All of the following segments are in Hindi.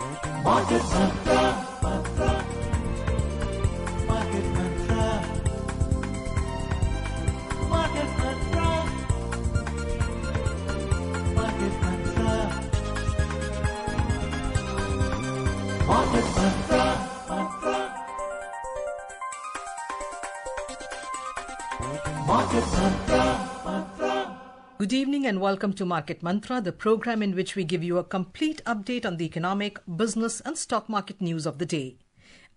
Market Mantra, Mantra, Market Mantra, Market Mantra, Market Mantra, Market Mantra, Mantra, Market Mantra, Mantra. Good evening and welcome to Market Mantra, the program in which we give you a complete update on the economic, business and stock market news of the day.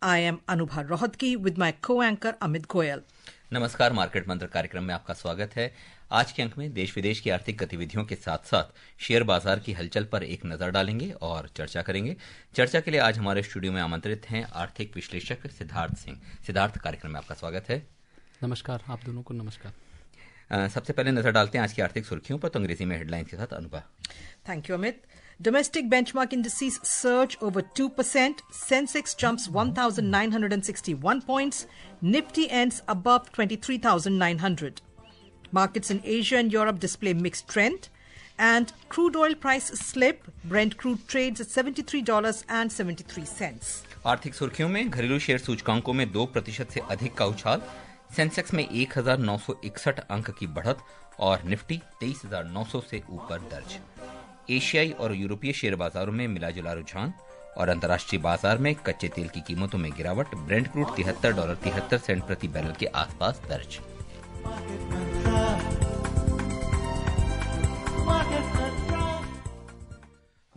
I am Anubha Rohatgi with my co-anchor Amit Goyal. नमस्कार, मार्केट मंत्र कार्यक्रम में आपका स्वागत है। आज के अंक में देश विदेश की आर्थिक गतिविधियों के साथ साथ शेयर बाजार की हलचल पर एक नजर डालेंगे और चर्चा करेंगे। चर्चा के लिए आज हमारे स्टूडियो में आमंत्रित हैं आर्थिक विश्लेषक सिद्धार्थ सिंह। सिद्धार्थ, कार्यक्रम में आपका स्वागत है। नमस्कार, आप दोनों को नमस्कार। सबसे पहले नजर डालते हैं आज की आर्थिक सुर्खियों पर, तो अंग्रेजी में हेडलाइंस के साथ अनुभव। Thank you, Amit. Domestic benchmark indices surge over 2%. Sensex jumps 1,961 points. Nifty ends above 23,900. Markets in Asia and Europe display mixed trend. And crude oil price slip. Brent crude trades at $73.73. आर्थिक सुर्खियों में घरेलू शेयर सूचकांकों में 2% से अधिक का उछाल, सेंसेक्स में 1,961 अंक की बढ़त और निफ्टी 23,900 से ऊपर दर्ज। एशियाई और यूरोपीय शेयर बाजारों में मिलाजुला रुझान और अंतर्राष्ट्रीय बाजार में कच्चे तेल की कीमतों में गिरावट, ब्रेंट क्रूड $73.73 प्रति बैरल के आसपास दर्ज।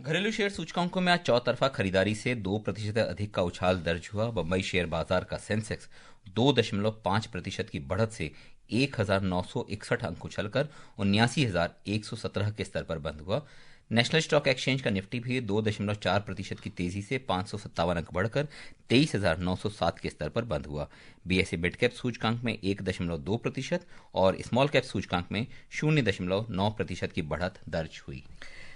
घरेलू शेयर सूचकांकों में आज चौतरफा खरीदारी से 2% अधिक का उछाल दर्ज हुआ। बंबई शेयर बाजार का सेंसेक्स 2.5% की बढ़त से 1,961 अंक उछलकर 79,117 के स्तर पर बंद हुआ। नेशनल स्टॉक एक्सचेंज का निफ्टी भी 2.4% की तेजी से 557 अंक बढ़कर 23,907 के स्तर पर बंद हुआ। बीएसई मिड कैप सूचकांक में 1.2% और स्मॉल कैप सूचकांक में 0.9% की बढ़त दर्ज हुई।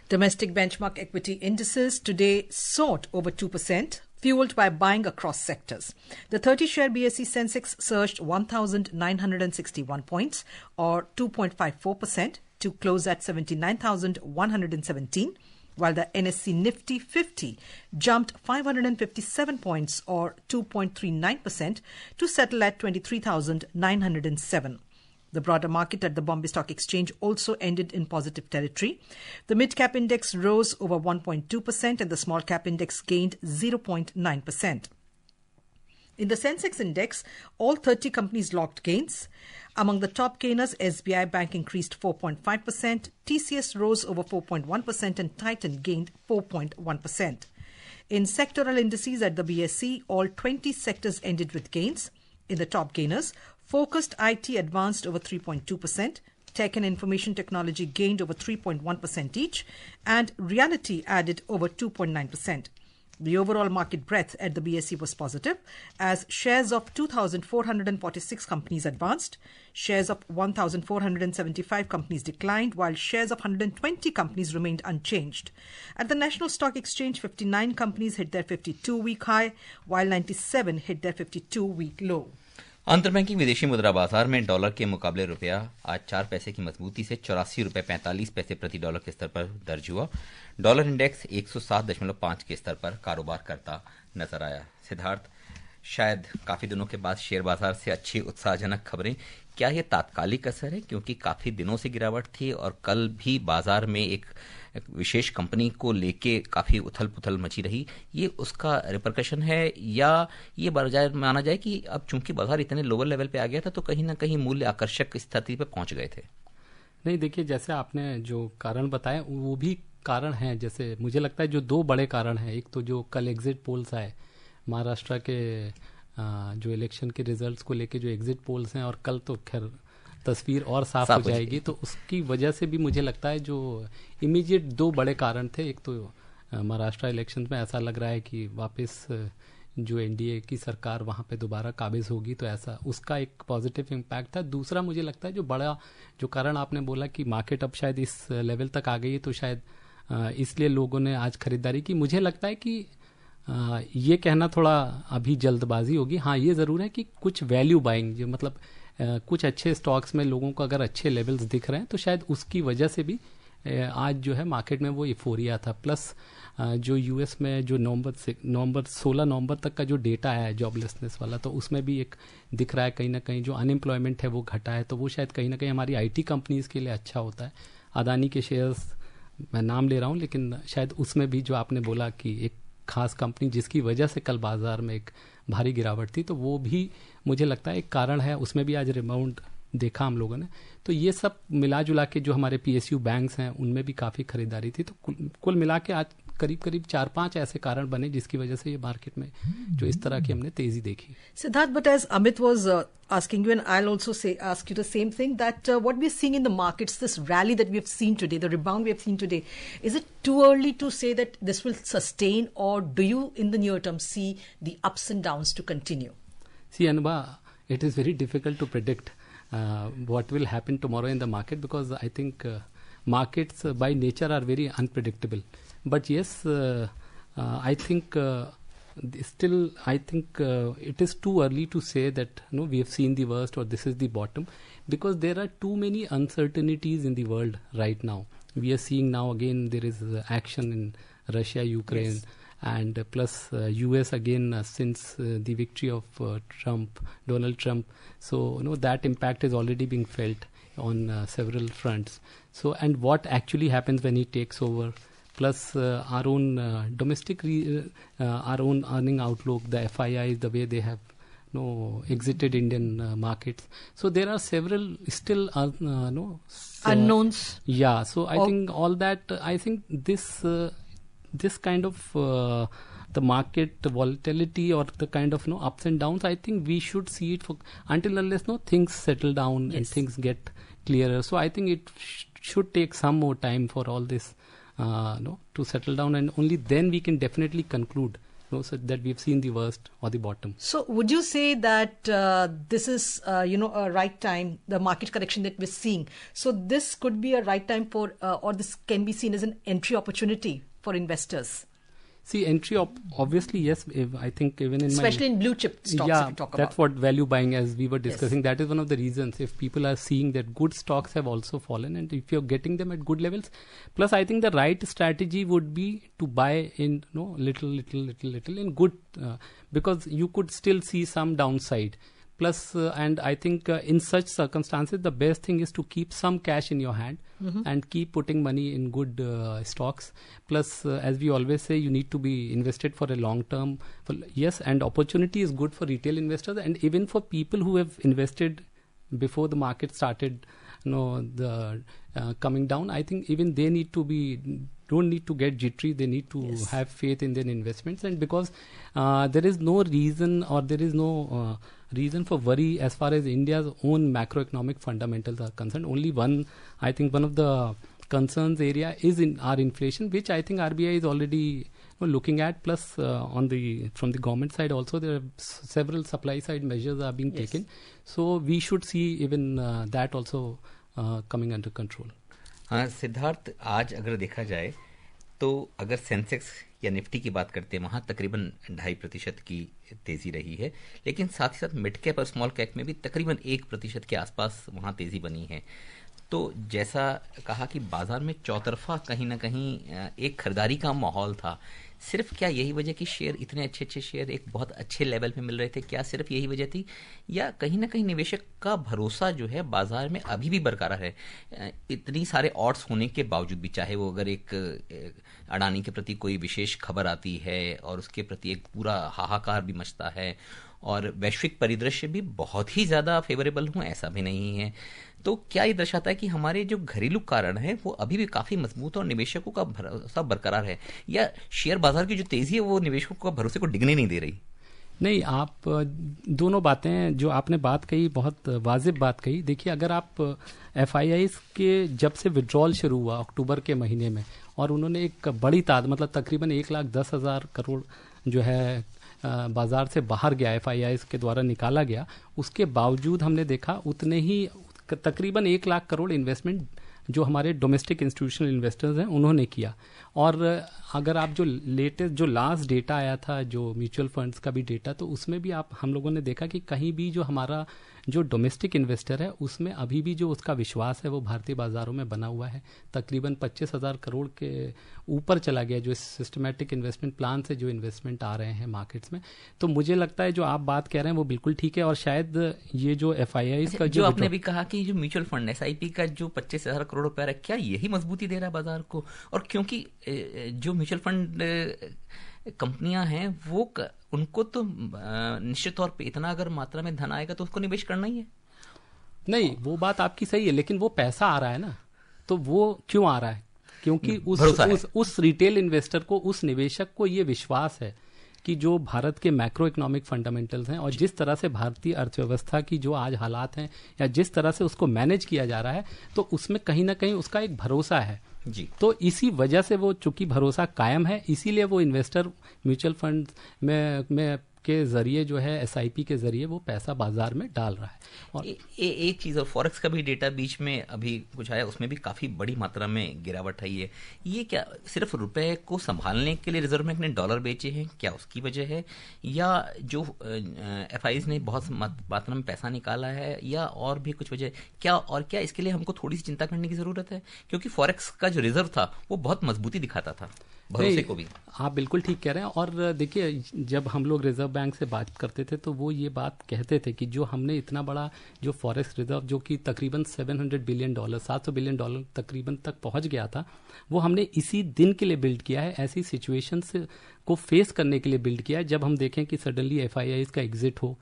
Domestic benchmark equity indices today soared over 2%, fueled by buying across sectors. The 30-share BSE Sensex surged 1,961 points, or 2.54%, to close at 79,117, while the NSE Nifty 50 jumped 557 points, or 2.39%, to settle at 23,907. The broader market at the Bombay Stock Exchange also ended in positive territory. The mid-cap index rose over 1.2% and the small-cap index gained 0.9%. In the Sensex index, all 30 companies logged gains. Among the top gainers, SBI Bank increased 4.5%, TCS rose over 4.1% and Titan gained 4.1%. In sectoral indices at the BSE, all 20 sectors ended with gains. In the top gainers, focused IT advanced over 3.2%, tech and information technology gained over 3.1% each, and reality added over 2.9%. The overall market breadth at the BSE was positive, as shares of 2,446 companies advanced, shares of 1,475 companies declined, while shares of 120 companies remained unchanged. At the National Stock Exchange, 59 companies hit their 52-week high, while 97 hit their 52-week low. अंतरबैंकिंग विदेशी मुद्रा बाजार में डॉलर के मुकाबले रुपया आज 4 पैसे की मजबूती से ₹84.45 प्रति डॉलर के स्तर पर दर्ज हुआ। डॉलर इंडेक्स 107.5 के स्तर पर कारोबार करता नजर आया। सिद्धार्थ, शायद काफी दिनों के बाद शेयर बाजार से अच्छी उत्साहजनक खबरें, क्या ये तात्कालिक असर है? क्योंकि काफी दिनों से गिरावट थी और कल भी बाजार में एक विशेष कंपनी को लेके काफी उथल पुथल मची रही। ये उसका रिपरकशन है या ये बाजार माना जाए कि अब चूंकि बाजार इतने लोअर लेवल पे आ गया था तो कहीं ना कहीं मूल्य आकर्षक स्थिति पे पहुंच गए थे? नहीं, देखिए, जैसे आपने जो कारण बताए वो भी कारण हैं। जैसे मुझे लगता है जो 2 बड़े कारण हैं, एक तो जो कल एग्जिट पोल्स आए महाराष्ट्र के जो इलेक्शन के रिजल्ट्स को लेके जो एग्जिट पोल्स हैं, और कल तो खैर तस्वीर और साफ हो जाएगी, तो उसकी वजह से भी मुझे लगता है जो इमीडिएट 2 बड़े कारण थे। एक तो महाराष्ट्र इलेक्शन में ऐसा लग रहा है कि वापस जो एनडीए की सरकार वहाँ पे दोबारा काबिज होगी, तो ऐसा उसका एक पॉजिटिव इम्पैक्ट था। दूसरा मुझे लगता है जो बड़ा जो कारण आपने बोला कि मार्केट अब शायद इस लेवल तक आ गई है, तो शायद इसलिए लोगों ने आज खरीदारी की। मुझे लगता है कि ये कहना थोड़ा अभी जल्दबाजी होगी। हाँ, ये ज़रूर है कि कुछ वैल्यू बाइंग, जो मतलब कुछ अच्छे स्टॉक्स में लोगों को अगर अच्छे लेवल्स दिख रहे हैं तो शायद उसकी वजह से भी आज जो है मार्केट में वो इफोरिया था। प्लस जो यूएस में जो नवंबर 16 नवंबर तक का जो डेटा आया है जॉबलेसनेस वाला, तो उसमें भी एक दिख रहा है कहीं ना कहीं जो अनएम्प्लॉयमेंट है वो घटा है, तो वो शायद कहीं ना कहीं हमारी आईटी कंपनीज के लिए अच्छा होता है। अदानी के शेयर्स मैं नाम ले रहा हूँ, लेकिन शायद उसमें भी जो आपने बोला कि एक खास कंपनी जिसकी वजह से कल बाजार में एक भारी गिरावट थी, तो वो भी मुझे लगता है एक कारण है। उसमें भी आज रिबाउंड देखा हम लोगों ने। तो ये सब मिला जुला के जो हमारे पीएसयू बैंक्स हैं उनमें भी काफ़ी खरीदारी थी। तो कुल मिला के आज करीब 4-5 ऐसे कारण बने जिसकी वजह से ये मार्केट में जो इस तरह की हमने तेजी देखी। Siddharth, but as Amit was asking you, and I'll also ask you the same thing, that what we're seeing in the markets, this rally that we have seen today, the rebound we have seen today, is it too early to say that this will sustain, or do you in the near term see the ups and downs to continue? See, Anubha, it is very difficult to predict what will happen tomorrow in the market, because I think markets by nature are very unpredictable. But yes, I think still I think it is too early to say that we have seen the worst or this is the bottom, because there are too many uncertainties in the world right now. We are seeing now again there is action in Russia, Ukraine. Yes. And plus US again since the victory of Donald Trump. So that impact is already being felt on several fronts. So, and what actually happens when he takes over, plus our own domestic, our own earning outlook, the FIIs, the way they have exited Indian markets. So there are several still unknowns. Yeah. So I think all that, I think this kind of the market volatility or the kind of ups and downs, I think we should see it for until unless things settle down. Yes. And things get clearer. So I think it should take some more time for all this to settle down, and only then we can definitely conclude so that we've seen the worst or the bottom. So would you say that this is a right time, the market correction that we're seeing, so this could be a right time for or this can be seen as an entry opportunity for investors? See, entry obviously yes. I think even in especially in blue chip stocks, yeah, if you talk about. That's what value buying, as we were discussing. Yes. That is one of the reasons. If people are seeing that good stocks have also fallen, and if you're getting them at good levels, plus I think the right strategy would be to buy in little in good, because you could still see some downside. Plus, and I think in such circumstances, the best thing is to keep some cash in your hand and keep putting money in good stocks. Plus, as we always say, you need to be invested for a long term. Yes, and opportunity is good for retail investors and even for people who have invested before the market started, coming down. I think even they need to don't need to get jittery. They need to have faith in their investments, and because there is no reason or there is no reason for worry as far as India's own macroeconomic fundamentals are concerned. Only I think one of the concerns area is in our inflation, which I think RBI is already looking at. Plus from the government side also there are several supply side measures are being taken. So we should see even that also coming under control. हाँ सिद्धार्थ, आज अगर देखा जाए तो अगर सेंसेक्स या निफ्टी की बात करते हैं वहाँ तकरीबन 2.5% की तेज़ी रही है, लेकिन साथ ही साथ मिड कैप और स्मॉल कैप में भी तकरीबन 1% के आसपास वहाँ तेज़ी बनी है। तो जैसा कहा कि बाजार में चौतरफा कहीं ना कहीं एक खरीदारी का माहौल था। सिर्फ क्या यही वजह कि शेयर इतने अच्छे शेयर एक बहुत अच्छे लेवल पे मिल रहे थे, क्या सिर्फ यही वजह थी, या कहीं ना कहीं निवेशक का भरोसा जो है बाजार में अभी भी बरकरार है इतनी सारे ऑड्स होने के बावजूद भी? चाहे वो अगर एक अडानी के प्रति कोई विशेष खबर आती है और उसके प्रति एक पूरा हाहाकार भी मचता है और वैश्विक परिदृश्य भी बहुत ही ज़्यादा फेवरेबल हो, ऐसा भी नहीं है। तो क्या ये दर्शाता है कि हमारे जो घरेलू कारण है वो अभी भी काफ़ी मजबूत और निवेशकों का भरोसा बरकरार है, या शेयर बाजार की जो तेज़ी है वो निवेशकों का भरोसे को डिगने नहीं दे रही? नहीं, आप दोनों बातें जो आपने बात कही बहुत वाजिब बात कही। देखिए, अगर आप FIIs के जब से विड्रॉल शुरू हुआ अक्टूबर के महीने में और उन्होंने एक बड़ी तादाद मतलब तकरीबन 1,10,000 करोड़ जो है बाजार से बाहर गया, FIIs के द्वारा निकाला गया, उसके बावजूद हमने देखा उतने ही तकरीबन 1 लाख करोड़ इन्वेस्टमेंट जो हमारे डोमेस्टिक इंस्टीट्यूशनल इन्वेस्टर्स हैं उन्होंने किया। और अगर आप जो लेटेस्ट जो लास्ट डेटा आया था जो म्यूचुअल फंड्स का भी डेटा, तो उसमें भी हम लोगों ने देखा कि कहीं भी जो हमारा जो डोमेस्टिक इन्वेस्टर है उसमें अभी भी जो उसका विश्वास है वो भारतीय बाजारों में बना हुआ है। तकरीबन 25,000 करोड़ के ऊपर चला गया जो सिस्टमैटिक इन्वेस्टमेंट प्लान से जो इन्वेस्टमेंट आ रहे हैं मार्केट्स में। तो मुझे लगता है जो आप बात कह रहे हैं वो बिल्कुल ठीक है, और शायद ये जो FIIs का जो आपने भी कहा कि जो म्यूचुअल फंड SIP का जो 25,000 करोड़ रुपया है, क्या यही मजबूती दे रहा है बाजार को? और क्योंकि जो म्यूचुअल फंड कंपनियां हैं वो उनको तो निश्चित तौर पे इतना अगर मात्रा में धन आएगा तो उसको निवेश करना ही है। नहीं, वो बात आपकी सही है, लेकिन वो पैसा आ रहा है ना, तो वो क्यों आ रहा है? क्योंकि उस रिटेल इन्वेस्टर को, उस निवेशक को ये विश्वास है कि जो भारत के मैक्रो इकोनॉमिक फंडामेंटल्स हैं और जिस तरह से भारतीय अर्थव्यवस्था की जो आज हालात हैं या जिस तरह से उसको मैनेज किया जा रहा है, तो उसमें कहीं ना कहीं उसका एक भरोसा है जी। तो इसी वजह से वो चूंकि भरोसा कायम है, इसीलिए वो इन्वेस्टर म्यूचुअल फंड में के जरिए जो है SIP के जरिए वो पैसा बाजार में डाल रहा है। और एक चीज, और फॉरेक्स का भी डेटा बीच में अभी कुछ आया, उसमें भी काफी बड़ी मात्रा में गिरावट आई है। ये क्या सिर्फ रुपए को संभालने के लिए रिजर्व बैंक ने डॉलर बेचे हैं, क्या उसकी वजह है, या जो FIs ने बहुत मात्रा में पैसा निकाला है, या और भी कुछ वजह क्या? और क्या इसके लिए हमको थोड़ी सी चिंता करने की जरूरत है? क्योंकि फॉरेक्स का जो रिजर्व था वो बहुत मजबूती दिखाता था, भरोसे को भी। आप बिल्कुल ठीक कह रहे हैं। और देखिए, जब हम लोग रिजर्व बैंक से बात करते थे तो वो ये बात कहते थे कि जो हमने इतना बड़ा जो फॉरेक्स रिजर्व जो कि तकरीबन $700 बिलियन, $700 बिलियन तकरीबन तक पहुंच गया था, वो हमने इसी दिन के लिए बिल्ड किया है, ऐसी सिचुएशन को फेस करने के लिए बिल्ड किया है जब हम देखें कि सडनली FIIs का एग्जिट हो।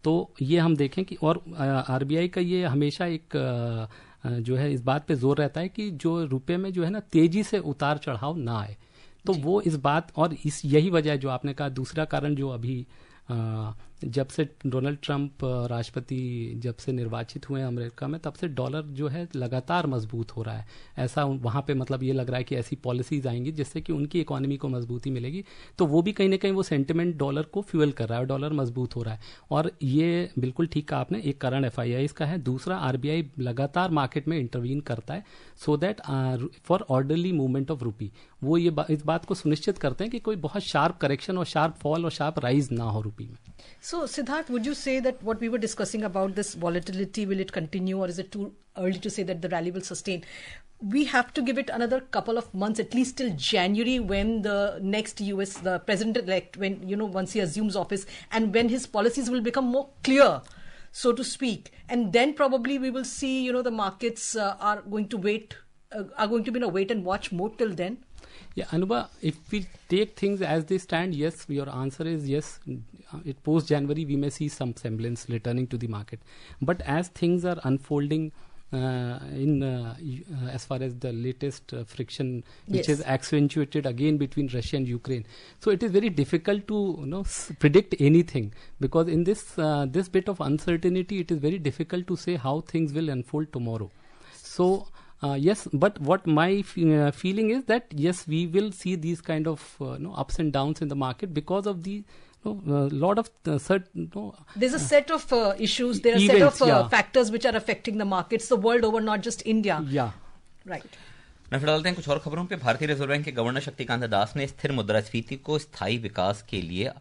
तो ये हम देखें कि, और RBI का ये हमेशा एक जो है इस बात पे जोर रहता है कि जो रुपए में जो है ना तेजी से उतार चढ़ाव ना आए। तो वो इस बात, और यही वजह है जो आपने कहा। दूसरा कारण जो अभी जब से डोनाल्ड ट्रंप राष्ट्रपति जब से निर्वाचित हुए अमेरिका में, तब से डॉलर जो है लगातार मजबूत हो रहा है। ऐसा वहाँ पे मतलब ये लग रहा है कि ऐसी पॉलिसीज आएंगी जिससे कि उनकी इकोनॉमी को मजबूती मिलेगी, तो वो भी कहीं ना कहीं वो सेंटिमेंट डॉलर को फ्यूल कर रहा है, डॉलर मजबूत हो रहा है। और ये बिल्कुल ठीक कहा आपने, एक कारण FIIs का है। दूसरा, RBI लगातार मार्केट में इंटरवीन करता है so that for orderly movement of रूपी। वो ये इस बात को सुनिश्चित करते हैं कि कोई बहुत शार्प करेक्शन और शार्प फॉल और शार्प राइज ना हो रूपी में। So, Siddharth, would you say that what we were discussing about this volatility, will it continue, or is it too early to say that the rally will sustain? We have to give it another couple of months, at least till January, when the next the president-elect, when, once he assumes office, and when his policies will become more clear, so to speak. And then probably we will see, the markets are going to be in a wait and watch mode till then. Yeah, Anubha, if we take things as they stand, yes, your answer is yes. Post January, we may see some semblance returning to the market. But as things are unfolding as far as the latest friction, which is accentuated again between Russia and Ukraine, so it is very difficult to predict anything, because in this bit of uncertainty, it is very difficult to say how things will unfold tomorrow. So. Yes, but what my feeling is that yes, we will see these kind of ups and downs in the market because of the lot of there's a set of issues, there are events, set of factors which are affecting the markets the world over, not just India. Yeah, right. नजर डालते हैं कुछ और खबरों पे। भारतीय रिजर्व बैंक के गवर्नर शक्तिकांत दास ने स्थिर मुद्रास्फीति को स्थायी विकास के लिए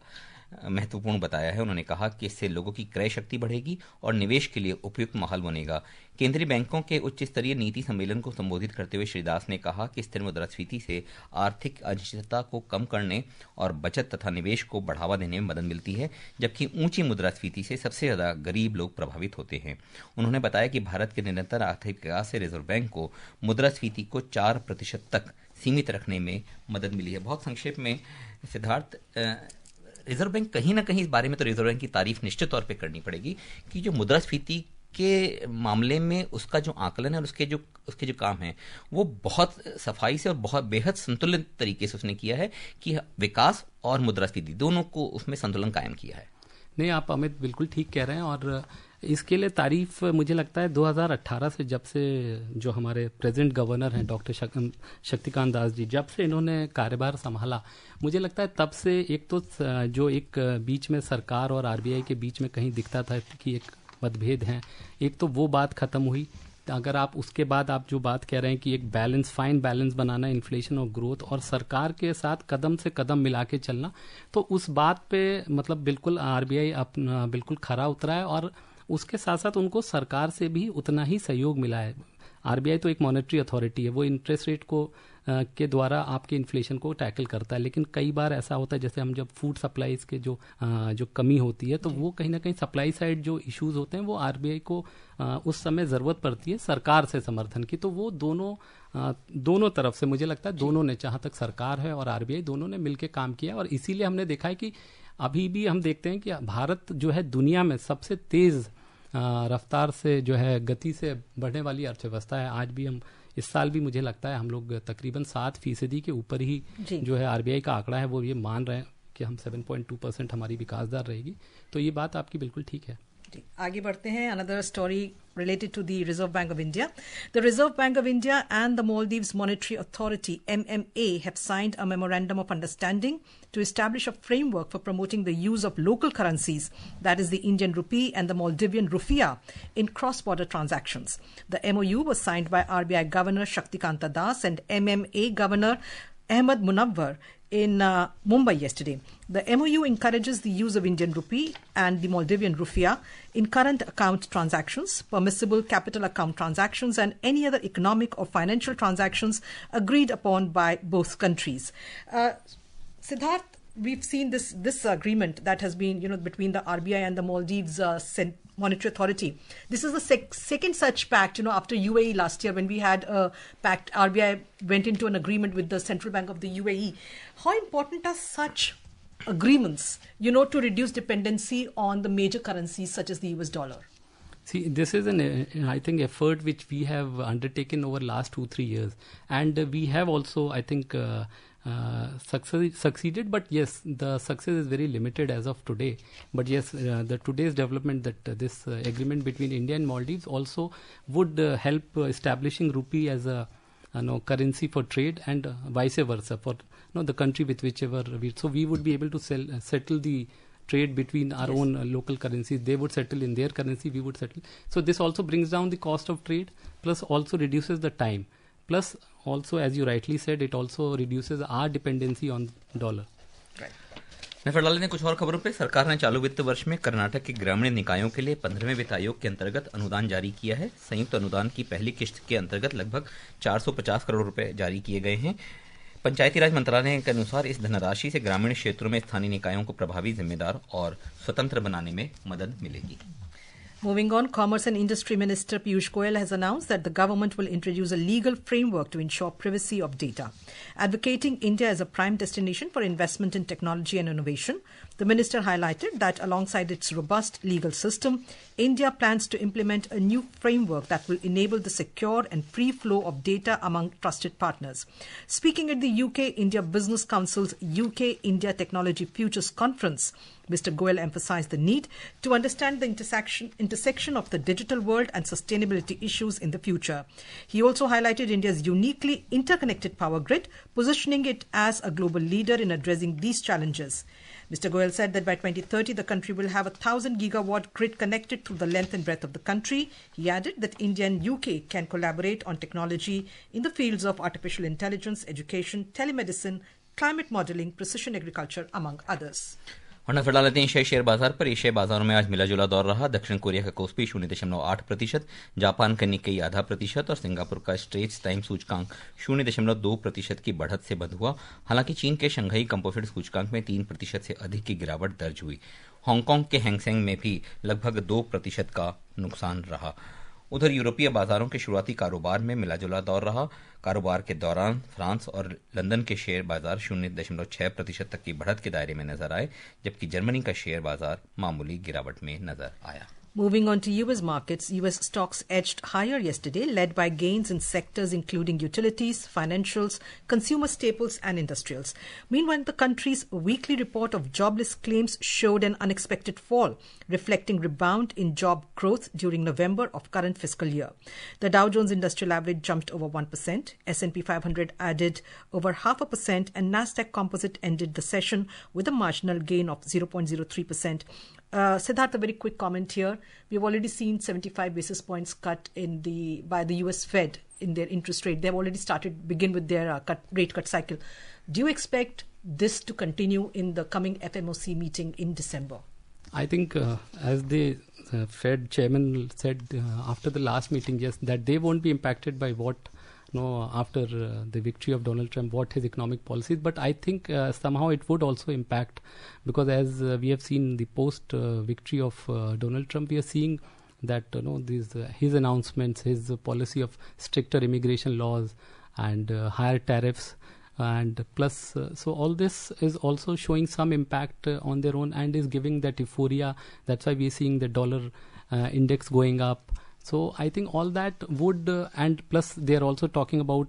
महत्वपूर्ण बताया है। उन्होंने कहा कि इससे लोगों की क्रय शक्ति बढ़ेगी और निवेश के लिए उपयुक्त माहौल बनेगा। केंद्रीय बैंकों के उच्च स्तरीय नीति सम्मेलन को संबोधित करते हुए श्री दास ने कहा कि स्थिर मुद्रास्फीति से आर्थिक अनिश्चितता को कम करने और बचत तथा निवेश को बढ़ावा देने में मदद मिलती है, जबकि ऊंची मुद्रास्फीति से सबसे ज्यादा गरीब लोग प्रभावित होते हैं। उन्होंने बताया कि भारत के निरंतर आर्थिक विकास से रिजर्व बैंक को मुद्रास्फीति को 4% तक सीमित रखने में मदद मिली है। बहुत संक्षेप में सिद्धार्थ, रिजर्व बैंक कहीं ना कहीं इस बारे में तो रिजर्व बैंक की तारीफ निश्चित तौर पे करनी पड़ेगी कि जो मुद्रास्फीति के मामले में उसका जो आकलन है और उसके जो काम है वो बहुत सफाई से और बहुत बेहद संतुलित तरीके से उसने किया है कि विकास और मुद्रास्फीति दोनों को उसमें संतुलन कायम किया है। नहीं, आप अमित बिल्कुल ठीक कह रहे हैं। और इसके लिए तारीफ मुझे लगता है 2018 से, जब से जो हमारे प्रेजेंट गवर्नर हैं डॉक्टर शक्तिकांत दास जी, जब से इन्होंने कार्यभार संभाला, मुझे लगता है तब से एक तो जो एक बीच में सरकार और RBI के बीच में कहीं दिखता था कि एक मतभेद हैं, एक तो वो बात खत्म हुई। अगर आप उसके बाद आप जो बात कह रहे हैं कि एक फाइन बैलेंस बनाना इन्फ्लेशन और ग्रोथ और सरकार के साथ कदम से कदम मिला के चलना, तो उस बात पे मतलब बिल्कुल RBI अपना बिल्कुल खरा उतरा है और उसके साथ साथ उनको सरकार से भी उतना ही सहयोग मिला है। आरबीआई तो एक मॉनेटरी अथॉरिटी है, वो इंटरेस्ट रेट को के द्वारा आपके इन्फ्लेशन को टैकल करता है, लेकिन कई बार ऐसा होता है जैसे हम जब फूड सप्लाईज के जो कमी होती है तो वो कहीं ना कहीं सप्लाई साइड जो इश्यूज होते हैं वो आरबीआई को उस समय जरूरत पड़ती है सरकार से समर्थन की। तो वो दोनों तरफ से मुझे लगता है दोनों ने, जहां तक सरकार है और आरबीआई, दोनों ने मिलकर काम किया और इसीलिए हमने देखा है कि अभी भी हम देखते हैं कि भारत जो है दुनिया में सबसे तेज रफ्तार से जो है गति से बढ़ने वाली अर्थव्यवस्था है। आज भी हम इस साल भी मुझे लगता है हम लोग तकरीबन 7% के ऊपर ही जो है आरबीआई का आंकड़ा है वो ये मान रहे हैं कि हम 7.2% हमारी विकास दर रहेगी। तो ये बात आपकी बिल्कुल ठीक है। आगे बढ़ते हैं। Another story related to the Reserve Bank of India. The Reserve Bank of India and the Maldives Monetary Authority MMA have signed a memorandum of understanding to establish a framework for promoting the use of local currencies, that is the Indian rupee and the Maldivian rufiya, in cross-border transactions. The MOU was signed by RBI Governor Shaktikanta Das and MMA Governor Ahmed Munawwar in Mumbai yesterday. The MOU encourages the use of Indian rupee and the Maldivian rufiya in current account transactions, permissible capital account transactions, and any other economic or financial transactions agreed upon by both countries. Siddharth, we've seen this agreement that has been, between the RBI and the Maldives Monetary Authority. This is the second such pact, after UAE last year when we had a pact. RBI went into an agreement with the Central Bank of the UAE. How important are such agreements, to reduce dependency on the major currencies such as the US dollar? See, this is I think, effort which we have undertaken over last 2-3 years. And we have also, I think, succeeded, but yes, the success is very limited as of today. But yes, the today's development that this agreement between India and Maldives also would help establishing rupee as a currency for trade and vice versa for the country with whichever so we would be able to settle the trade between our own local currencies. They would settle in their currency, we would settle. So this also brings down the cost of trade, plus also reduces the time. Plus, also, as you rightly said, it also reduces our dependency on dollar. नफर डालने कुछ और खबरों पे। सरकार ने चालू वित्त वर्ष में कर्नाटक के ग्रामीण निकायों के लिए 15वें वित्त आयोग के अंतर्गत अनुदान जारी किया है। संयुक्त अनुदान की पहली किश्त के अंतर्गत लगभग 450 करोड़ रुपए जारी किए गए हैं। पंचायती राज मंत्रालय के अनुसार इस धनराशि से ग्रामीण क्षेत्रों में स्थानीय निकायों को प्रभावी, जिम्मेदार और स्वतंत्र बनाने में मदद मिलेगी। Moving on, Commerce and Industry Minister Piyush Goyal has announced that the government will introduce a legal framework to ensure privacy of data. Advocating India as a prime destination for investment in technology and innovation, the minister highlighted that alongside its robust legal system, India plans to implement a new framework that will enable the secure and free flow of data among trusted partners. Speaking at the UK-India Business Council's UK-India Technology Futures Conference, Mr. Goyal emphasized the need to understand the intersection of the digital world and sustainability issues in the future. He also highlighted India's uniquely interconnected power grid, positioning it as a global leader in addressing these challenges. Mr. Goyal said that by 2030, the country will have a 1,000 gigawatt grid connected through the length and breadth of the country. He added that India and UK can collaborate on technology in the fields of artificial intelligence, education, telemedicine, climate modeling, precision agriculture, among others. और नजर डालते हैं एशियाई शेयर बाजार पर। एशियाई बाजारों में आज मिला जुला दौर रहा। दक्षिण कोरिया का कोस्पी 0.8%, जापान का निक्केई 0.5% और सिंगापुर का स्ट्रेट्स टाइम सूचकांक 0.2% की बढ़त से बंद हुआ। हालांकि चीन के शंघाई कंपोजिट सूचकांक में 3% से अधिक की गिरावट दर्ज हुई। हांगकांग के हैंगसेंग में भी लगभग 2% का नुकसान रहा। उधर यूरोपीय बाजारों के शुरुआती कारोबार में मिला जुला दौर रहा। कारोबार के दौरान फ्रांस और लंदन के शेयर बाजार 0.6% तक की बढ़त के दायरे में नजर आए, जबकि जर्मनी का शेयर बाजार मामूली गिरावट में नजर आया। Moving on to U.S. markets, U.S. stocks edged higher yesterday, led by gains in sectors including utilities, financials, consumer staples, and industrials. Meanwhile, the country's weekly report of jobless claims showed an unexpected fall, reflecting rebound in job growth during November of current fiscal year. The Dow Jones Industrial Average jumped over 1%, S&P 500 added over 0.5%, and Nasdaq Composite ended the session with a marginal gain of 0.03%. Siddharth, a very quick comment here. We've already seen 75 basis points cut by the US Fed in their interest rate. They've already begin with their rate cut cycle. Do you expect this to continue in the coming FMOC meeting in December? I think as the Fed chairman said after the last meeting, yes, that they won't be impacted by what, after the victory of Donald Trump, what his economic policies. But I think somehow it would also impact, because as we have seen the post victory of Donald Trump, we are seeing that these his announcements, his policy of stricter immigration laws and higher tariffs. And plus, so all this is also showing some impact on their own and is giving that euphoria. That's why we're seeing the dollar index going up. So I think all that would, and plus they're also talking about,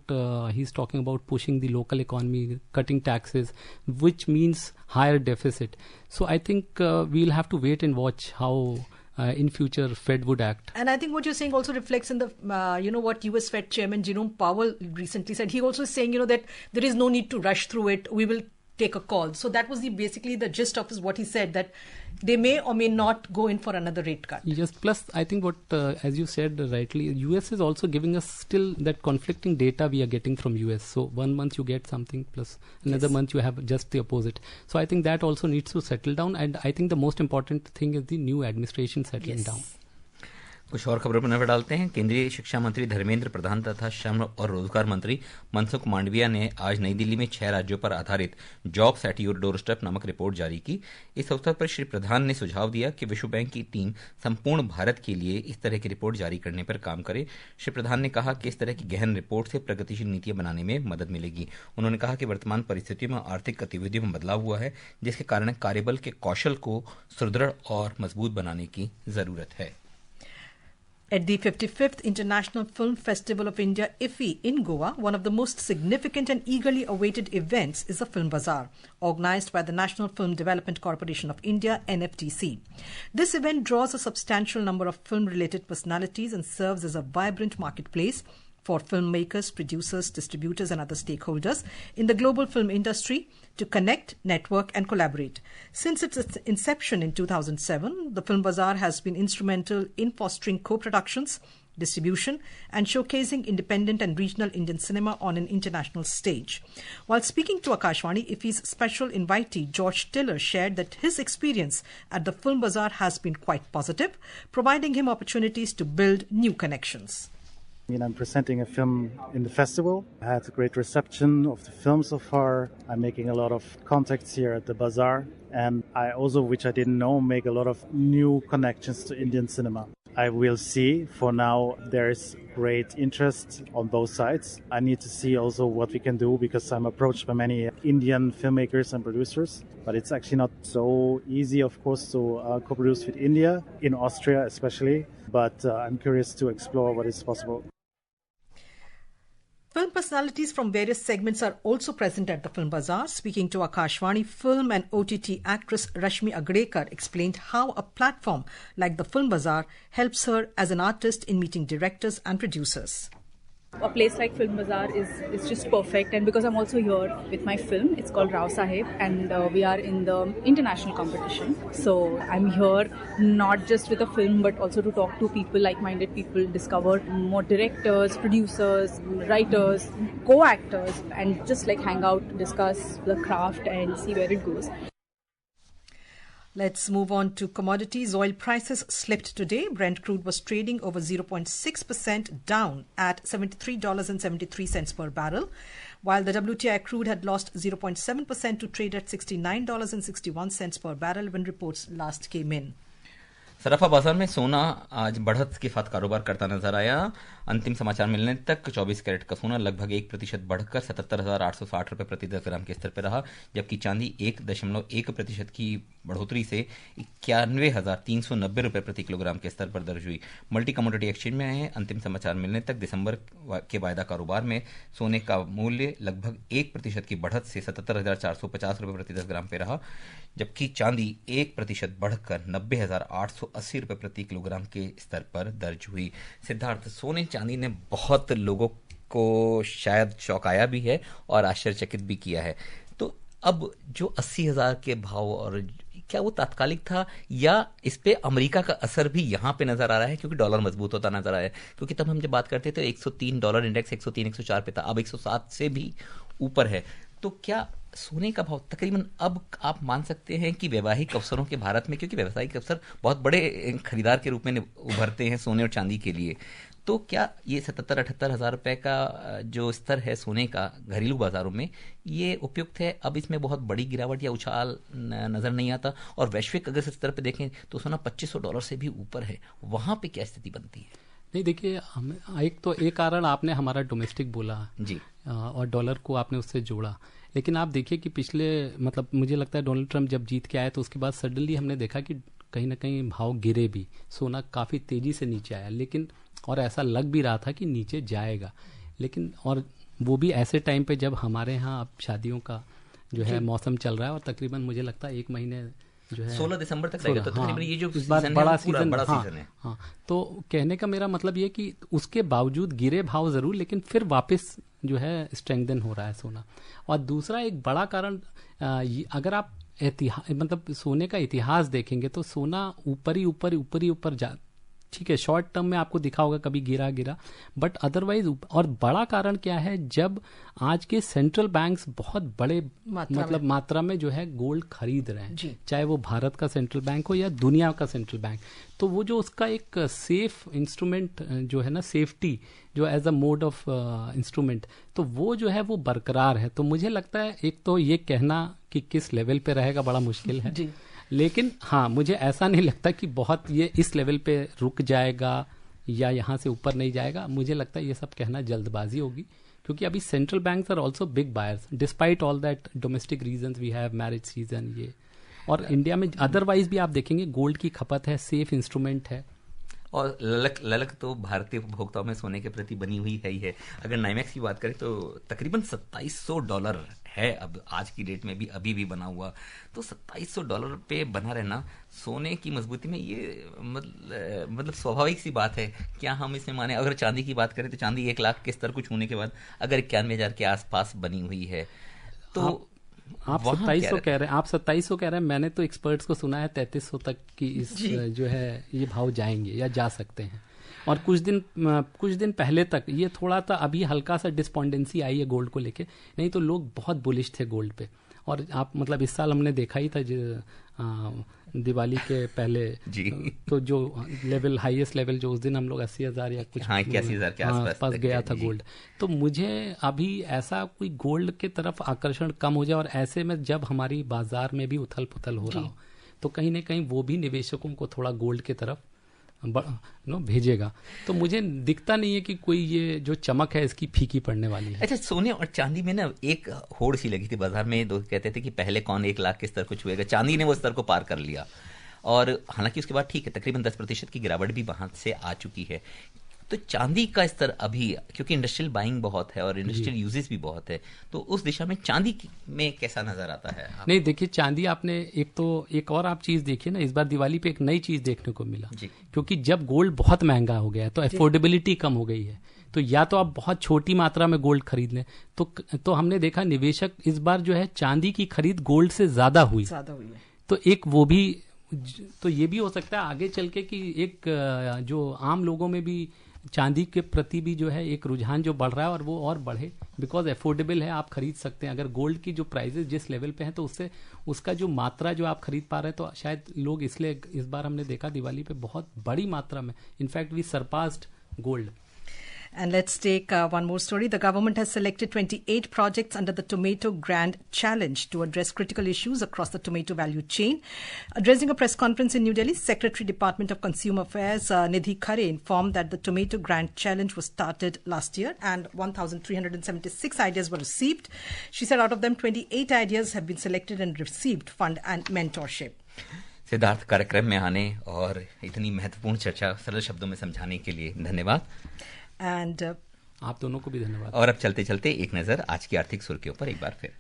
he's talking about pushing the local economy, cutting taxes, which means higher deficit. So I think we'll have to wait and watch how in future Fed would act. And I think what you're saying also reflects in the, what US Fed Chairman Jerome Powell recently said. He also is saying, that there is no need to rush through it. We will take a call. So that was basically the gist of what he said, that they may or may not go in for another rate cut. Yes, plus I think what, as you said rightly, US is also giving us still that conflicting data we are getting from US. So 1 month you get something, plus another month you have just the opposite. So I think that also needs to settle down, and I think the most important thing is the new administration settling down. कुछ और खबरों पर नजर डालते हैं। केंद्रीय शिक्षा मंत्री धर्मेंद्र प्रधान तथा श्रम और रोजगार मंत्री मनसुख मांडविया ने आज नई दिल्ली में 6 राज्यों पर आधारित jobs at your door step नामक रिपोर्ट जारी की। इस अवसर पर श्री प्रधान ने सुझाव दिया कि विश्व बैंक की टीम संपूर्ण भारत के लिए इस तरह की रिपोर्ट जारी करने पर काम करे। श्री प्रधान ने कहा कि इस तरह की गहन रिपोर्ट से प्रगतिशील नीतियां बनाने में मदद मिलेगी। उन्होंने कहा कि वर्तमान परिस्थितियों में आर्थिक गतिविधियों में बदलाव हुआ है, जिसके कारण कार्यबल के कौशल को सुदृढ़ और मजबूत बनाने की जरूरत है। At the 55th International Film Festival of India, IFFI, in Goa, one of the most significant and eagerly awaited events is the Film Bazaar, organized by the National Film Development Corporation of India, NFDC. This event draws a substantial number of film-related personalities and serves as a vibrant marketplace for filmmakers, producers, distributors and other stakeholders in the global film industry to connect, network and collaborate. Since its inception in 2007, the Film Bazaar has been instrumental in fostering co-productions, distribution and showcasing independent and regional Indian cinema on an international stage. While speaking to Akashvani, IFFI's special invitee George Tiller shared that his experience at the Film Bazaar has been quite positive, providing him opportunities to build new connections. I'm presenting a film in the festival. I had a great reception of the film so far. I'm making a lot of contacts here at the bazaar. And I also, which I didn't know, make a lot of new connections to Indian cinema. I will see. For now, there is great interest on both sides. I need to see also what we can do, because I'm approached by many Indian filmmakers and producers. But it's actually not so easy, of course, to co-produce with India, in Austria especially. But I'm curious to explore what is possible. Film personalities from various segments are also present at the Film Bazaar. Speaking to Akashvani, film and OTT actress Rashmi Agrekar explained how a platform like the Film Bazaar helps her as an artist in meeting directors and producers. A place like Film Bazaar is just perfect, and because I'm also here with my film, it's called Rao Saheb, and we are in the international competition. So I'm here not just with a film but also to talk to people, like-minded people, discover more directors, producers, writers, co-actors, and just like hang out, discuss the craft and see where it goes. Let's move on to commodities. Oil prices slipped today. Brent crude was trading over 0.6% down at $73.73 per barrel, while the WTI crude had lost 0.7% to trade at $69.61 per barrel when reports last came in. सराफा बाजार में सोना आज बढ़त के साथ कारोबार करता नजर आया। अंतिम समाचार मिलने तक 24 कैरेट का सोना लगभग 1% बढ़कर 77,860 रुपये प्रति 10 ग्राम के स्तर पर रहा, जबकि चांदी 1.1% की बढ़ोतरी से 91,390 रुपये प्रति किलोग्राम के स्तर पर दर्ज हुई। मल्टी कमोडिटी एक्सचेंज में अंतिम समाचार मिलने तक दिसंबर के वायदा कारोबार में सोने का मूल्य लगभग 1% की बढ़त से 77,450 रुपये प्रति 10 ग्राम पे रहा, जबकि चांदी 1% बढ़कर 90,880 रुपये प्रति किलोग्राम के स्तर पर दर्ज हुई। सिद्धार्थ, सोने चांदी ने बहुत लोगों को शायद चौंकाया भी है और आश्चर्यचकित भी किया है। तो अब जो 80,000 के भाव, और क्या वो तात्कालिक था या इस पे अमेरिका का असर भी यहाँ पे नजर आ रहा है, क्योंकि डॉलर मजबूत होता नजर आया है? क्योंकि तब हम जब बात करते थे 103 डॉलर इंडेक्स 103 104 पे था, अब 107 से भी ऊपर है। तो क्या सोने का भाव तकरीबन अब आप मान सकते हैं कि वैवाहिक अवसरों के भारत में, क्योंकि व्यावसायिक अवसर बहुत बड़े खरीदार के रूप में उभरते हैं सोने और चांदी के लिए, तो क्या ये 77-78 हज़ार रुपए का जो स्तर है सोने का घरेलू बाजारों में, ये उपयुक्त है? अब इसमें बहुत बड़ी गिरावट या उछाल नजर नहीं आता, और वैश्विक अगर स्तर पे देखें तो सोना $2500 से भी ऊपर है, वहां पे क्या स्थिति बनती है? नहीं देखिए, एक कारण आपने हमारा डोमेस्टिक बोला जी, और डॉलर को आपने उससे जोड़ा, लेकिन आप देखिए कि पिछले मतलब मुझे लगता है डोनाल्ड ट्रंप जब जीत के आए तो उसके बाद सडनली हमने देखा कि कहीं ना कहीं भाव गिरे भी, सोना काफ़ी तेज़ी से नीचे आया, लेकिन और ऐसा लग भी रहा था कि नीचे जाएगा, लेकिन और वो भी ऐसे टाइम पे जब हमारे यहाँ अब शादियों का जो है मौसम चल रहा है, और तकरीबन मुझे लगता है 1 महीने जो है 16 दिसंबर तक रहेगा, तो तकरीबन ये जो इस बार सीजन बड़ा है, सीजन, बड़ा हाँ, सीजन है। हाँ, तो कहने का मेरा मतलब ये कि उसके बावजूद गिरे भाव जरूर, लेकिन फिर वापस जो है स्ट्रेंथन हो रहा है सोना। और दूसरा एक बड़ा कारण अगर आप मतलब सोने का इतिहास देखेंगे तो सोना ऊपर ही ऊपर जा, ठीक है, शॉर्ट टर्म में आपको दिखा होगा कभी गिरा, बट अदरवाइज। और बड़ा कारण क्या है, जब आज के सेंट्रल बैंक्स बहुत बड़े मात्रा में जो है गोल्ड खरीद रहे हैं, चाहे वो भारत का सेंट्रल बैंक हो या दुनिया का सेंट्रल बैंक, तो वो जो उसका एक सेफ इंस्ट्रूमेंट जो है ना, सेफ्टी जो as a mode of instrument, तो वो जो है वो बरकरार है। तो मुझे लगता है एक तो ये कहना कि किस लेवल पे रहेगा बड़ा मुश्किल है, लेकिन हाँ, मुझे ऐसा नहीं लगता कि बहुत ये इस लेवल पे रुक जाएगा या यहाँ से ऊपर नहीं जाएगा। मुझे लगता है ये सब कहना जल्दबाजी होगी, क्योंकि अभी central banks are also big buyers despite all that domestic reasons we have, marriage season ये, और इंडिया में अदरवाइज भी आप देखेंगे गोल्ड की खपत है, सेफ इंस्ट्रूमेंट है, और ललक तो भारतीय उपभोक्ताओं में सोने के प्रति बनी हुई है ही है। अगर नाइमैक्स की बात करें तो तकरीबन $2700 है अब आज की डेट में भी, अभी भी बना हुआ, तो $2700 पे बना रहना सोने की मजबूती में, ये मतलब स्वाभाविक सी बात है। क्या हम इसमें माने? अगर चांदी की बात करें तो चांदी 1 लाख के स्तर को छूने के बाद अगर 91,000 के आसपास बनी हुई है, तो आप 2700 कह रहे हैं, आप 2700 कह रहे हैं, मैंने तो एक्सपर्ट्स को सुना है 3300 तक की इस जो है ये भाव जाएंगे या जा सकते हैं। और कुछ दिन पहले तक ये थोड़ा सा, अभी हल्का सा डिस्पोंडेंसी आई है गोल्ड को लेके, नहीं तो लोग बहुत बुलिश थे गोल्ड पे। और आप मतलब इस साल हमने देखा ही था दिवाली के पहले जी, तो जो लेवल हाईएस्ट लेवल जो उस दिन हम लोग 80,000 या कुछ 81,000 के आसपास गया था गोल्ड। तो मुझे अभी ऐसा कोई गोल्ड के तरफ आकर्षण कम हो जाए, और ऐसे में जब हमारी बाजार में भी उथल पुथल हो रहा हो, तो कहीं ना कहीं वो भी निवेशकों को थोड़ा गोल्ड की तरफ भेजेगा। तो मुझे दिखता नहीं है कि कोई ये जो चमक है इसकी फीकी पड़ने वाली है। अच्छा, सोने और चांदी में ना एक होड़ सी लगी थी बाजार में, लोग कहते थे कि पहले कौन 1 लाख के स्तर को छुएगा, चांदी ने वो स्तर को पार कर लिया, और हालांकि उसके बाद ठीक है तकरीबन 10% की गिरावट भी वहां से आ चुकी है। तो चांदी का स्तर अभी, क्योंकि इंडस्ट्रियल बाइंग बहुत है और इंडस्ट्रियल यूजेस भी बहुत है, तो उस दिशा में चांदी में कैसा नजर आता है? नहीं देखिए, चांदी आपने एक और आप चीज देखिए ना, इस बार दिवाली पे एक नई चीज देखने को मिला, क्योंकि जब गोल्ड बहुत महंगा हो गया है तो अफोर्डेबिलिटी कम हो गई है, तो या तो आप बहुत छोटी मात्रा में गोल्ड खरीद लें, तो हमने देखा निवेशक इस बार जो है चांदी की खरीद गोल्ड से ज्यादा हुई है। तो एक वो भी, तो ये भी हो सकता है आगे चल के कि एक जो आम लोगों में भी चांदी के प्रति भी जो है एक रुझान जो बढ़ रहा है, और वो और बढ़े, बिकॉज अफोर्डेबल है, आप खरीद सकते हैं। अगर गोल्ड की जो प्राइसेस जिस लेवल पे हैं, तो उससे उसका जो मात्रा जो आप खरीद पा रहे हैं, तो शायद लोग इसलिए इस बार हमने देखा दिवाली पे बहुत बड़ी मात्रा में, in fact we surpassed gold. And let's take one more story. The government has selected 28 projects under the Tomato Grand Challenge to address critical issues across the tomato value chain. Addressing a press conference in New Delhi, Secretary Department of Consumer Affairs Nidhi Khare informed that the Tomato Grand Challenge was started last year and 1,376 ideas were received. She said out of them, 28 ideas have been selected and received fund and mentorship. Siddharth, कार्यक्रम में आने और इतनी महत्वपूर्ण चर्चा सरल शब्दों में समझाने के लिए धन्यवाद। And आप दोनों को भी धन्यवाद। और अब चलते चलते एक नजर आज की आर्थिक सुर्खियों पर एक बार फिर।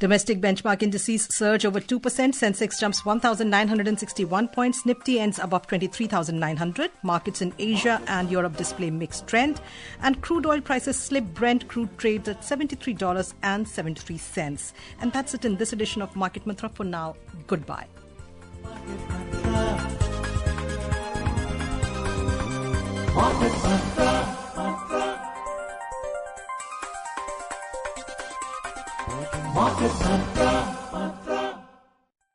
Domestic benchmark indices surge over 2%. Sensex jumps 1,961 points. Nifty ends above 23,900. Markets in Asia and Europe display mixed trend. And crude oil prices slip. Brent crude trades at $73.73. And that's it in this edition of Market Mantra. For now, goodbye. Market Mantra. Market Mantra.